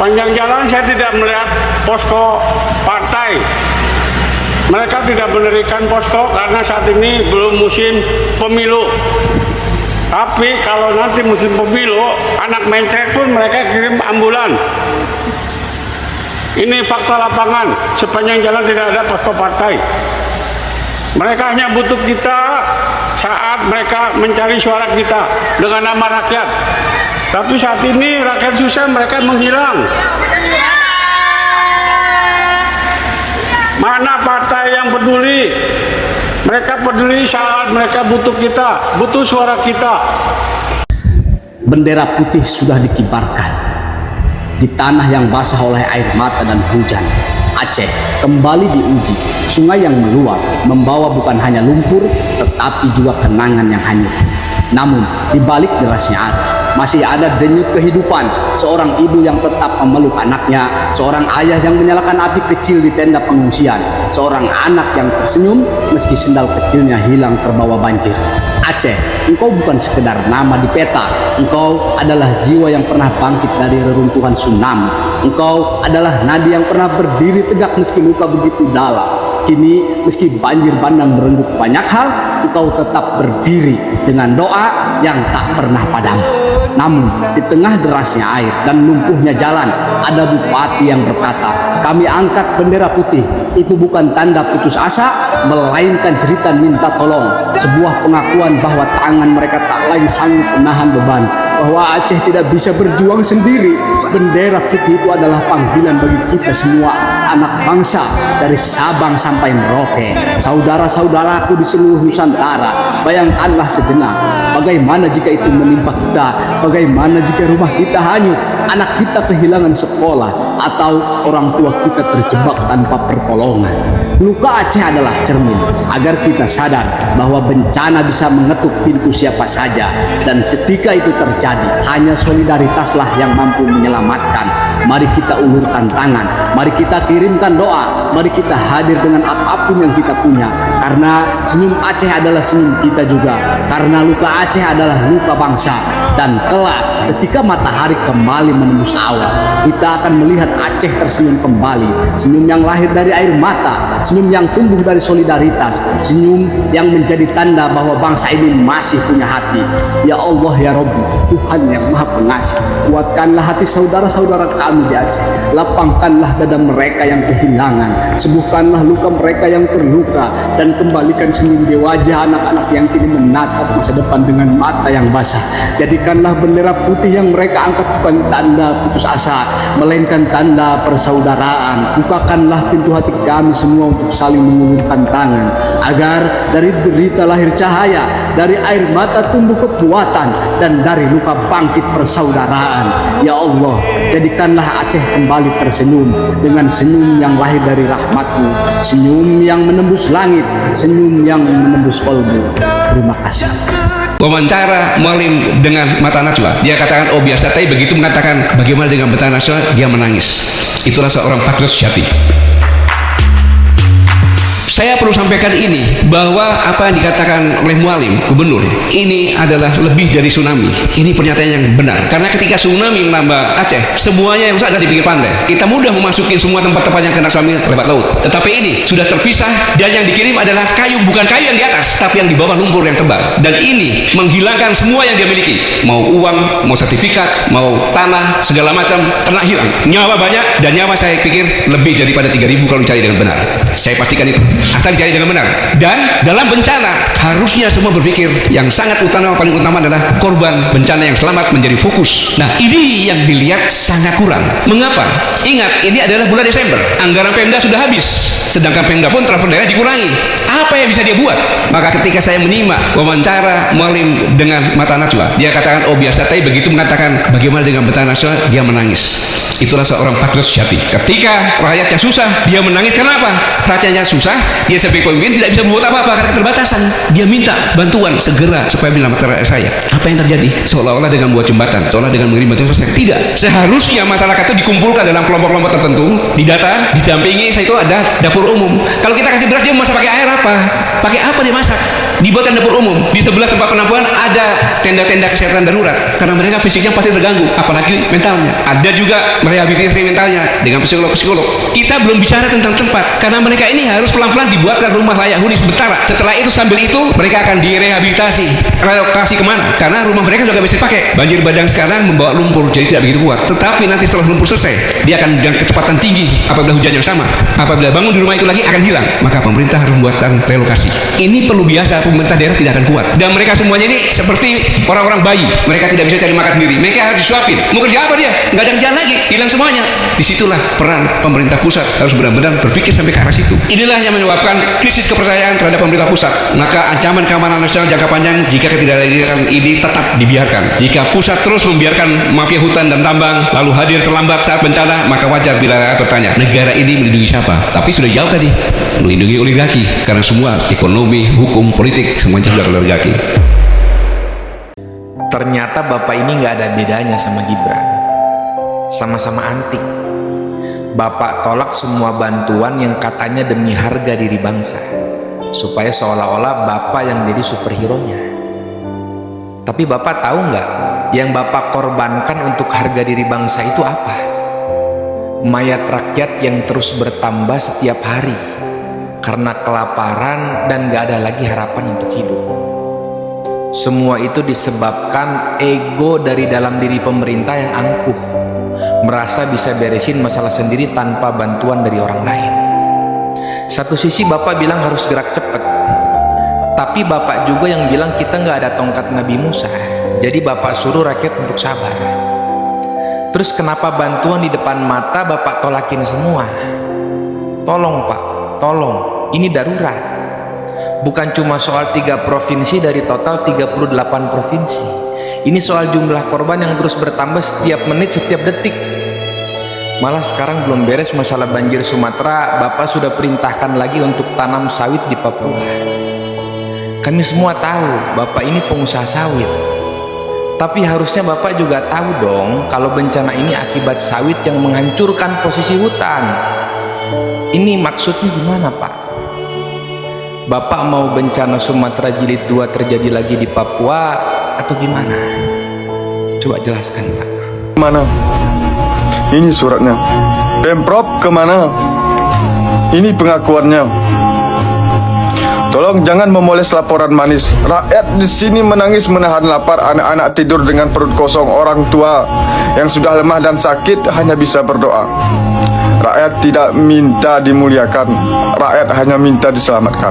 Sepanjang jalan saya tidak melihat posko partai. Mereka tidak mendirikan posko karena saat ini belum musim pemilu. Tapi kalau nanti musim pemilu, anak mencret pun mereka kirim ambulan. Ini fakta lapangan, sepanjang jalan tidak ada posko partai. Mereka hanya butuh kita saat mereka mencari suara kita dengan nama rakyat. Tapi saat ini rakyat susah, mereka menghilang. Mana partai yang peduli? Mereka peduli saat mereka butuh kita, butuh suara kita. Bendera putih sudah dikibarkan di tanah yang basah oleh air mata dan hujan. Aceh kembali diuji. Sungai yang meluap membawa bukan hanya lumpur, tetapi juga kenangan yang hanyut. Namun di balik derasnya arus masih ada denyut kehidupan seorang ibu yang tetap memeluk anaknya, seorang ayah yang menyalakan api kecil di tenda pengungsian, seorang anak yang tersenyum meski sendal kecilnya hilang terbawa banjir. Aceh, engkau bukan sekedar nama di peta, engkau adalah jiwa yang pernah bangkit dari reruntuhan tsunami. Engkau adalah nadi yang pernah berdiri tegak meski luka begitu dalam. Kini meski banjir bandang merenggut banyak hal, engkau tetap berdiri dengan doa yang tak pernah padam. Namun di tengah derasnya air dan lumpuhnya jalan, ada bupati yang berkata, kami angkat bendera putih. Itu bukan tanda putus asa, melainkan cerita minta tolong. Sebuah pengakuan bahwa tangan mereka tak lagi sanggup menahan beban, bahwa Aceh tidak bisa berjuang sendiri. Bendera putih itu adalah panggilan bagi kita semua, anak bangsa dari Sabang sampai Merauke, saudara-saudaraku di seluruh Nusantara. Bayangkanlah sejenak, bagaimana jika itu menimpa kita, bagaimana jika rumah kita hanyut, anak kita kehilangan sekolah, atau orang tua kita terjebak tanpa pertolongan. Luka Aceh adalah cermin agar kita sadar bahwa bencana bisa mengetuk pintu siapa saja, dan ketika itu terjadi, hanya solidaritaslah yang mampu menyelamatkan. Mari kita ulurkan tangan, mari kita kirimkan doa, mari kita hadir dengan apapun yang kita punya, karena senyum Aceh adalah senyum kita juga, karena luka Aceh adalah luka bangsa. Dan kelak ketika matahari kembali menembus awan, kita akan melihat Aceh tersenyum kembali, senyum yang lahir dari air mata, senyum yang tumbuh dari solidaritas, senyum yang menjadi tanda bahwa bangsa ini masih punya hati. Ya Allah ya Rabbi, Tuhan yang Maha Pengasih, kuatkanlah hati saudara-saudara kami di Aceh, lapangkanlah dada mereka yang kehilangan, sembuhkanlah luka mereka yang terluka, dan kembalikan senyum di wajah anak-anak yang kini menatap masa depan dengan mata yang basah. Jadikanlah bendera putih yang mereka angkat bukan tanda putus asa, melainkan tanda persaudaraan. Bukakanlah pintu hati kami semua untuk saling mengulurkan tangan, agar dari derita lahir cahaya, dari air mata tumbuh kekuatan, dan dari luka bangkit persaudaraan. Ya Allah, jadikanlah Aceh kembali tersenyum dengan senyum yang lahir dari rahmat-Mu, senyum yang menembus langit, senyum yang menembus kolbu. Terima kasih. Wawancara Mualim dengan mata najwa, dia katakan oh biasa, tapi begitu mengatakan bagaimana dengan bentang nasional, dia menangis. Itulah seorang patriot sejati. Saya perlu sampaikan ini, bahwa apa yang dikatakan oleh Mualim, gubernur, ini adalah lebih dari tsunami. Ini pernyataan yang benar, karena ketika tsunami menambah Aceh, semuanya yang rusak ada di pinggir pantai. Kita mudah memasuki semua tempat-tempat yang kena tsunami lewat laut, tetapi ini sudah terpisah, dan yang dikirim adalah kayu, bukan kayu yang di atas, tapi yang di bawah lumpur yang tebal. Dan ini menghilangkan semua yang dia miliki, mau uang, mau sertifikat, mau tanah, segala macam, ternak hilang. Nyawa banyak, dan nyawa saya pikir lebih daripada 3.000 kalau dicari dengan benar. Saya pastikan itu, asal dicari dengan benar. Dan dalam bencana harusnya semua berpikir yang sangat utama, paling utama adalah korban bencana yang selamat menjadi fokus. Nah, ini yang dilihat sangat kurang. Mengapa? Ingat, ini adalah bulan Desember, anggaran Pemda sudah habis, sedangkan Pemda pun transfer daerah dikurangi. Apa yang bisa dia buat? Maka ketika saya menyimak wawancara Mualim dengan mata najwa, dia katakan oh biasa, tapi begitu mengatakan bagaimana dengan bentang nasional, dia menangis. Itulah seorang patriot sejati. Ketika rakyatnya susah, dia menangis. Kenapa? Rakyatnya susah, dia sebagai pemimpin tidak bisa berbuat apa-apa karena keterbatasan. Dia minta bantuan segera supaya menyelamatkan rakyat saya. Apa yang terjadi? Seolah-olah dengan buat jembatan, seolah dengan mengirim bantuan selesai. Tidak. Seharusnya masyarakat itu dikumpulkan dalam kelompok-kelompok tertentu, didata, didampingi. Saya itu ada dapur umum. Kalau kita kasih beras, dia masak pakai air apa? Pakai apa dia masak? Dibuatkan dapur umum. Di sebelah tempat penampungan ada tenda-tenda kesehatan darurat karena mereka fisiknya pasti terganggu, apalagi mentalnya. Ada juga merehabilitasi mentalnya dengan psikolog-psikolog. Kita belum bicara tentang tempat karena mereka ini harus pelan-pelan dibuatkan rumah layak huni sementara. Setelah itu sambil itu mereka akan direhabilitasi. Relokasi kemana? Karena rumah mereka juga bisa dipakai. Banjir bandang sekarang membawa lumpur jadi tidak begitu kuat. Tetapi nanti setelah lumpur selesai, dia akan dengan kecepatan tinggi apabila hujan yang sama. Apabila bangun di rumah itu lagi akan hilang. Maka pemerintah harus membuatkan relokasi. Ini perlu biasa, pemerintah daerah tidak akan kuat. Dan mereka semuanya ini seperti orang-orang bayi. Mereka tidak bisa cari makan sendiri. Mereka harus disuapin. Mau kerja apa dia? Nggak ada kerjaan lagi. Hilang semuanya. Disitulah peran pemerintah pusat harus benar-benar berpikir sampai ke arah situ. Inilah yang menyebabkan krisis kepercayaan terhadap pemerintah pusat. Maka ancaman keamanan nasional jangka panjang jika ketidakhadiran ini tetap dibiarkan. Jika pusat terus membiarkan mafia hutan dan tambang lalu hadir terlambat saat bencana, maka wajar bila rakyat bertanya, negara ini melindungi siapa? Tapi sudah jauh tadi, melindungi oligarki karena semua ekonomi, hukum, politik semuanya sudah oligarki. Ternyata bapak ini nggak ada bedanya sama Gibran. Sama-sama antik. Bapak tolak semua bantuan yang katanya demi harga diri bangsa, supaya seolah-olah bapak yang jadi superhero-nya. Tapi bapak tahu nggak, yang bapak korbankan untuk harga diri bangsa itu apa? Mayat rakyat yang terus bertambah setiap hari karena kelaparan dan nggak ada lagi harapan untuk hidup. Semua itu disebabkan ego dari dalam diri pemerintah yang angkuh, merasa bisa beresin masalah sendiri tanpa bantuan dari orang lain. Satu sisi bapak bilang harus gerak cepat, tapi bapak juga yang bilang kita nggak ada tongkat Nabi Musa, jadi bapak suruh rakyat untuk sabar. Terus kenapa bantuan di depan mata bapak tolakin semua? Tolong pak, tolong, ini darurat. Bukan cuma soal 3 provinsi dari total 38 provinsi. Ini soal jumlah korban yang terus bertambah setiap menit, setiap detik. Malah sekarang belum beres masalah banjir Sumatera, bapak sudah perintahkan lagi untuk tanam sawit di Papua. Kami semua tahu bapak ini pengusaha sawit, tapi harusnya bapak juga tahu dong kalau bencana ini akibat sawit yang menghancurkan posisi hutan. Ini maksudnya gimana pak? Bapak mau bencana Sumatera Jilid 2 terjadi lagi di Papua atau gimana? Coba jelaskan pak. Mana? Ini suratnya. Pemprov kemana? Ini pengakuannya. Tolong jangan memoles laporan manis. Rakyat di sini menangis menahan lapar, anak-anak tidur dengan perut kosong, orang tua yang sudah lemah dan sakit hanya bisa berdoa. Rakyat tidak minta dimuliakan, rakyat hanya minta diselamatkan.